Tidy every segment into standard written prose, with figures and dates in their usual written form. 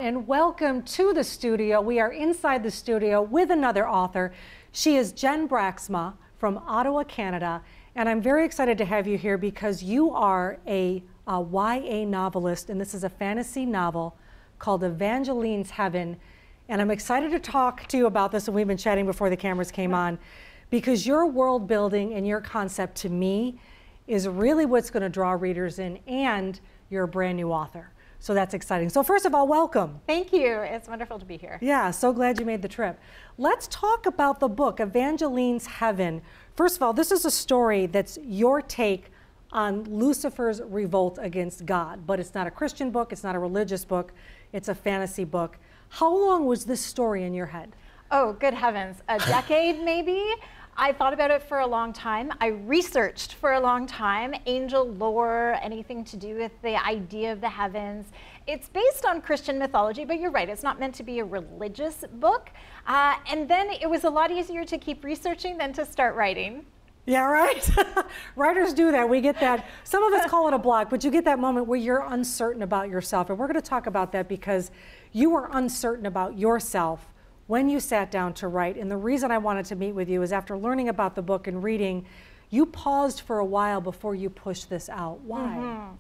And welcome to the studio. We are inside the studio with another author. She is Jen Braaksma from Ottawa, Canada. And I'm very excited to have you here because you are a YA novelist, and this is a fantasy novel called Evangeline's Heaven. And I'm excited to talk to you about this, and we've been chatting before the cameras came on, because your world building and your concept to me is really what's going to draw readers in, and you're a brand new author. So that's exciting. So first of all, welcome. Thank you. It's wonderful to be here. Yeah, so glad you made the trip. Let's talk about the book, Evangeline's Heaven. First of all, this is a story that's your take on Lucifer's revolt against God, but it's not a Christian book, it's not a religious book, it's a fantasy book. How long was this story in your head? Oh, good heavens, a decade maybe? I thought about it for a long time. I researched for a long time, angel lore, anything to do with the idea of the heavens. It's based on Christian mythology, but you're right, it's not meant to be a religious book. And then it was a lot easier to keep researching than to start writing. Yeah, right? Writers do that. We get that. Some of us call it a block, but you get that moment where you're uncertain about yourself. And we're going to talk about that because you were uncertain about yourself when you sat down to write. And the reason I wanted to meet with you is after learning about the book and reading, you paused for a while before you pushed this out. Why?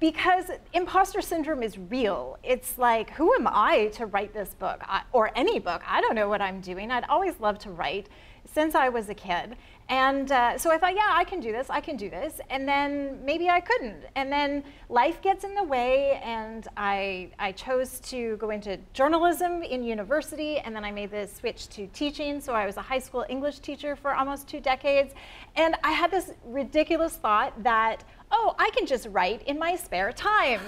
Because imposter syndrome is real. It's like, who am I to write this book or any book? I don't know what I'm doing. I'd always loved to write since I was a kid. And so I thought, yeah, I can do this, I can do this. And then maybe I couldn't. And then life gets in the way, and I chose to go into journalism in university, and then I made the switch to teaching. So I was a high school English teacher for almost 2 decades. And I had this ridiculous thought that, oh, I can just write in my spare time.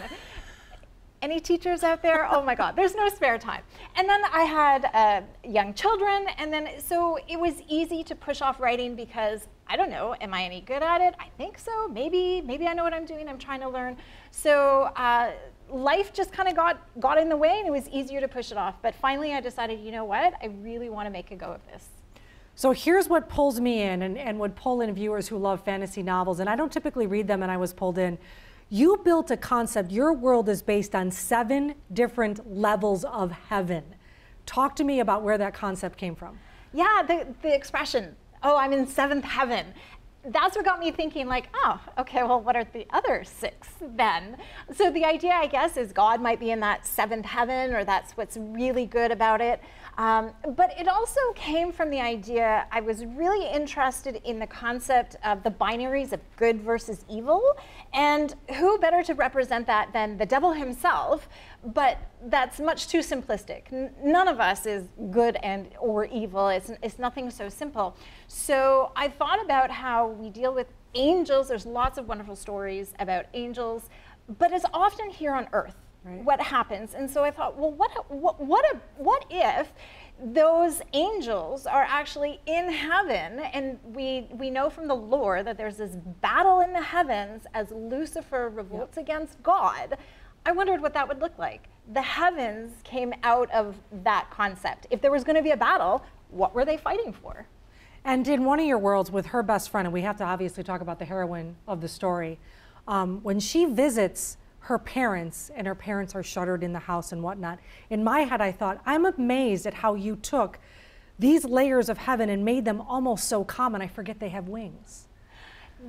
Any teachers out there? Oh my God, there's no spare time. And then I had young children, and then so it was easy to push off writing because, I don't know, am I any good at it? I think so, maybe I know what I'm doing, I'm trying to learn. So life just kind of got in the way, and it was easier to push it off. But finally I decided, you know what, I really want to make a go of this. So here's what pulls me in and would pull in viewers who love fantasy novels, and I don't typically read them, and I was pulled in. You built a concept. Your world is based on 7 different levels of heaven. Talk to me about where that concept came from. Yeah, the expression, oh, I'm in 7th heaven. That's what got me thinking, like, oh, okay, well, what are the other 6 then? So the idea, I guess, is God might be in that 7th heaven, or that's what's really good about it. But it also came from the idea, I was really interested in the concept of the binaries of good versus evil, and who better to represent that than the devil himself, but that's much too simplistic. None of us is good or evil. It's nothing so simple. So I thought about how we deal with angels. There's lots of wonderful stories about angels, but it's often here on earth. Right. What happens. And so I thought, well, what if those angels are actually in heaven, and we know from the lore that there's this battle in the heavens as Lucifer revolts against God. I wondered what that would look like. The heavens came out of that concept. If there was going to be a battle, what were they fighting for? And in one of your worlds with her best friend, and we have to obviously talk about the heroine of the story, when she visits her parents, and her parents are shuttered in the house and whatnot. In my head, I thought, I'm amazed at how you took these layers of heaven and made them almost so common. I forget they have wings.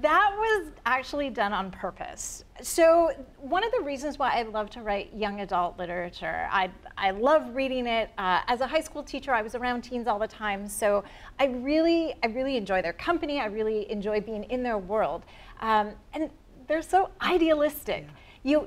That was actually done on purpose. So one of the reasons why I love to write young adult literature, I love reading it. As a high school teacher, I was around teens all the time, so I really enjoy their company. I really enjoy being in their world. And they're so idealistic. Yeah.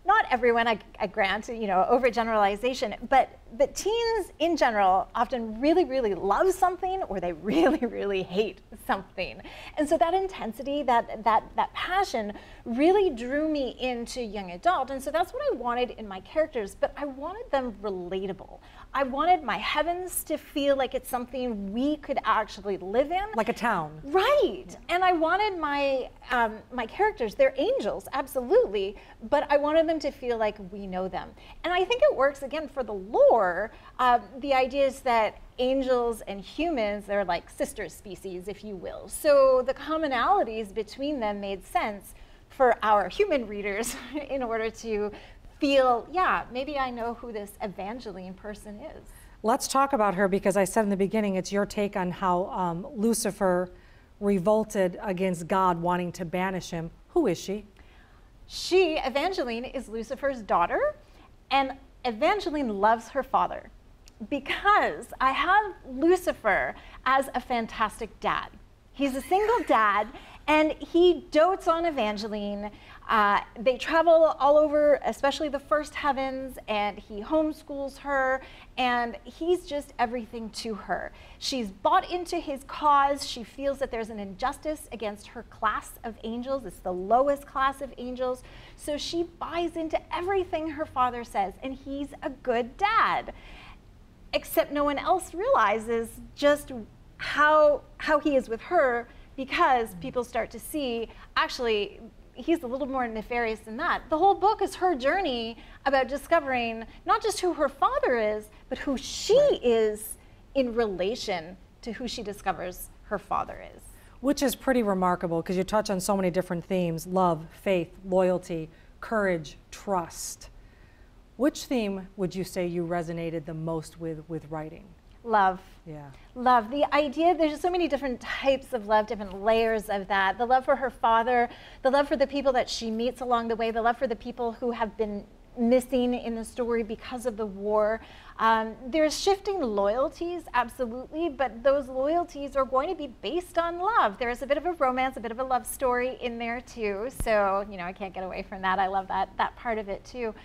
Not everyone, I grant, overgeneralization, but teens in general often really love something, or they really hate something. And so that intensity, that passion really drew me into young adult. And so that's what I wanted in my characters, but I wanted them relatable. I wanted my heavens to feel like it's something we could actually live in. Like a town. Right. And I wanted my characters, they're angels, absolutely, but I wanted them to feel like we know them. And I think it works, again, for the lore. The idea is that angels and humans, they're like sister species, if you will. So the commonalities between them made sense for our human readers in order to feel, yeah, maybe I know who this Evangeline person is. Let's talk about her, because I said in the beginning, it's your take on how Lucifer revolted against God, wanting to banish him. Who is she? She, Evangeline, is Lucifer's daughter, and Evangeline loves her father because I have Lucifer as a fantastic dad. He's a single dad, and he dotes on Evangeline. They travel all over, especially the first heavens, and he homeschools her, and he's just everything to her. She's bought into his cause. She feels that there's an injustice against her class of angels. It's the lowest class of angels. So she buys into everything her father says, and he's a good dad. Except no one else realizes just how he is with her, because people start to see, actually, he's a little more nefarious than that. The whole book is her journey about discovering not just who her father is, but who she is in relation to who she discovers her father is. Which is pretty remarkable, because you touch on so many different themes: love, faith, loyalty, courage, trust. Which theme would you say you resonated the most with writing? Love. Yeah. Love. The idea, there's so many different types of love, different layers of that. The love for her father, the love for the people that she meets along the way, the love for the people who have been missing in the story because of the war. There's shifting loyalties, absolutely, but those loyalties are going to be based on love. There's a bit of a romance, a bit of a love story in there too. So, you know, I can't get away from that. I love that part of it too.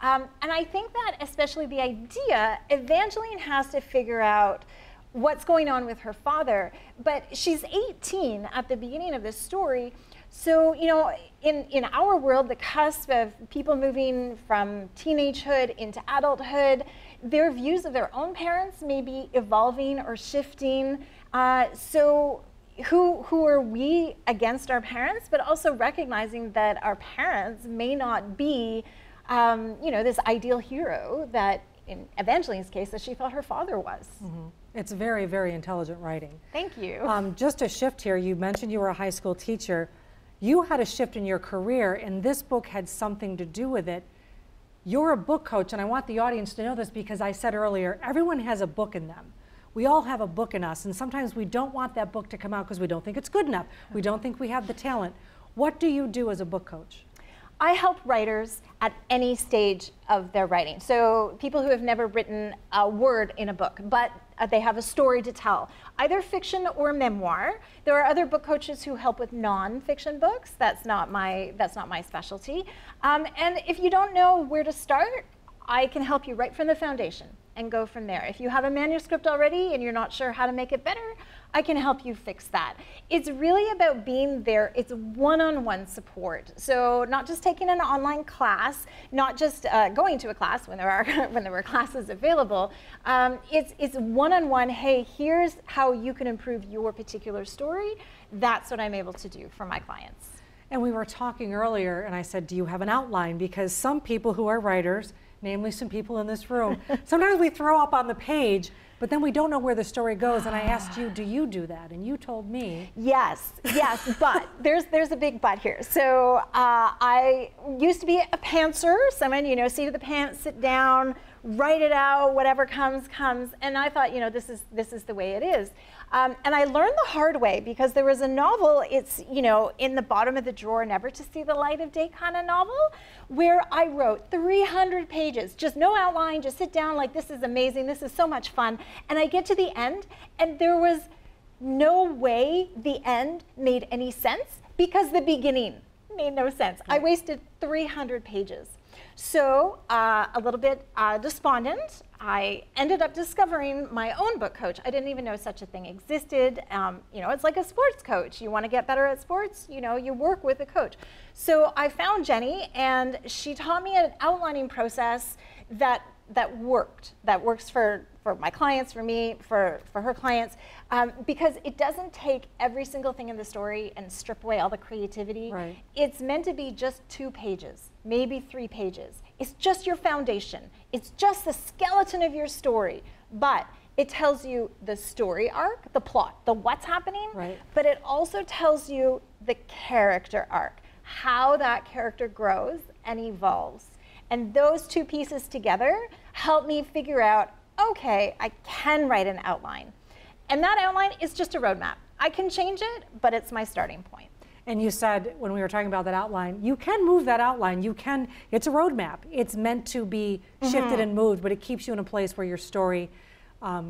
And I think that especially the idea, Evangeline has to figure out what's going on with her father, but she's 18 at the beginning of this story. So, you know, in our world, the cusp of people moving from teenagehood into adulthood, their views of their own parents may be evolving or shifting. So who are we against our parents, but also recognizing that our parents may not be you know, this ideal hero that, in Evangeline's case, that she felt her father was. Mm-hmm. It's very, very intelligent writing. Thank you. Just a shift here. You mentioned you were a high school teacher. You had a shift in your career, and this book had something to do with it. You're a book coach, and I want the audience to know this, because I said earlier, everyone has a book in them. We all have a book in us, and sometimes we don't want that book to come out because we don't think it's good enough. We don't think we have the talent. What do you do as a book coach? I help writers at any stage of their writing. So people who have never written a word in a book, but they have a story to tell, either fiction or memoir. There are other book coaches who help with non-fiction books. That's not my specialty. And if you don't know where to start, I can help you right from the foundation and go from there. If you have a manuscript already and you're not sure how to make it better, I can help you fix that. It's really about being there. It's one-on-one support. So not just taking an online class, not just going to a class when there were classes available. It's one-on-one. Hey, here's how you can improve your particular story. That's what I'm able to do for my clients. And we were talking earlier, and I said, do you have an outline? Because some people who are writers, namely some people in this room, sometimes we throw up on the page, but then we don't know where the story goes. And I asked you, do you do that? And you told me. Yes, but there's a big but here. So I used to be a pantser, someone, you know, seat of the pants, sit down, write it out, whatever comes. And I thought, you know, this is the way it is. And I learned the hard way, because there was a novel, it's, you know, in the bottom of the drawer, never to see the light of day kind of novel, where I wrote 300 pages, just no outline, just sit down like, this is amazing, this is so much fun. And I get to the end, and there was no way the end made any sense, because the beginning made no sense. I wasted 300 pages. So a little bit despondent, I ended up discovering my own book coach. I didn't even know such a thing existed. You know, it's like a sports coach. You want to get better at sports, you know, you work with a coach. So I found Jenny, and she taught me an outlining process that works for my clients, for me, for her clients, because it doesn't take every single thing in the story and strip away all the creativity. Right. It's meant to be just 2 pages, maybe 3 pages. It's just your foundation. It's just the skeleton of your story, but it tells you the story arc, the plot, the what's happening, right. But it also tells you the character arc, how that character grows and evolves. And those two pieces together help me figure out, okay, I can write an outline. And that outline is just a roadmap. I can change it, but it's my starting point. And you said, when we were talking about that outline, you can move that outline. You can, it's a roadmap. It's meant to be shifted and moved, but it keeps you in a place where your story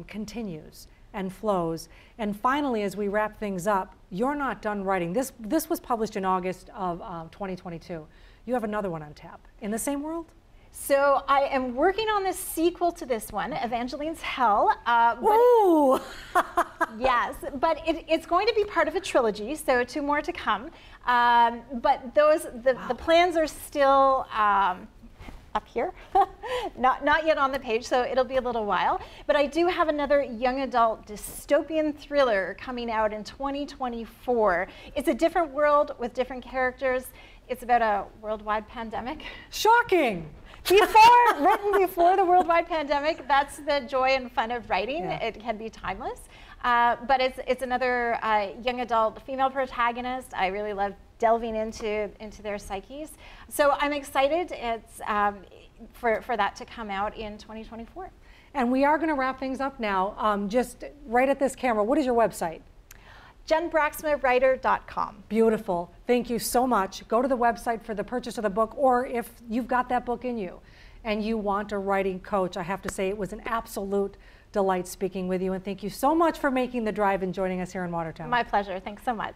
continues and flows. And finally, as we wrap things up, you're not done writing. This was published in August of 2022. You have another one on tap. In the same world? So I am working on the sequel to this one, Evangeline's Hell. Ooh! Yes, but it's going to be part of a trilogy, so 2 more to come. But the plans are still up here, not yet on the page, so it'll be a little while. But I do have another young adult dystopian thriller coming out in 2024. It's a different world with different characters. It's about a worldwide pandemic. Shocking! Written before the worldwide pandemic. That's the joy and fun of writing. Yeah. It can be timeless. But it's another young adult female protagonist. I really love delving into their psyches. So I'm excited for that to come out in 2024. And we are going to wrap things up now. Just right at this camera, what is your website? JenBraaksmaWriter.com. Beautiful. Thank you so much. Go to the website for the purchase of the book, or if you've got that book in you and you want a writing coach, I have to say it was an absolute delight speaking with you, and thank you so much for making the drive and joining us here in Watertown. My pleasure. Thanks so much.